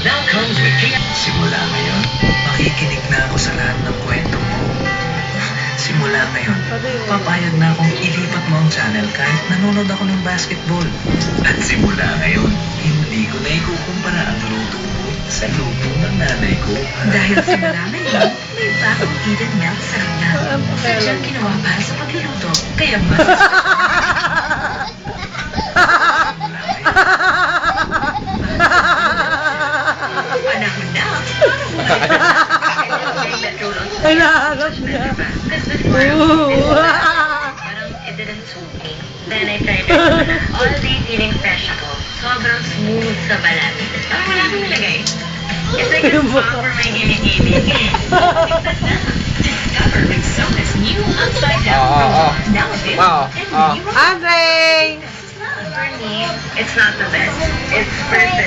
now comes with Kia. Simula ngayon, makikinig na ako sa lahat ng kwento mo. Simula ngayon, papayag na akong ilipat mo ang channel kahit nanonood ako ng basketball. At simula ngayon, hindi ko na ikukumpara ang luto mo sa luto ng nanay ko. Dahil simula ngayon, may bagong Eden Milk sarap na. Sadyang ginawa para sa pagluluto. Kaya mas... Panahon na para Ay, naharap na. Because before, parang it didn't suit me. Then I tried it na. All day feeling fresh ako. Sobrang smooth sa balat. Parang wala akong nilagay. It's like a spa for my gimmick. Discover Rexona's new upside down robot. Now available in mini robot. Andre! For me, it's not the best. It's perfect.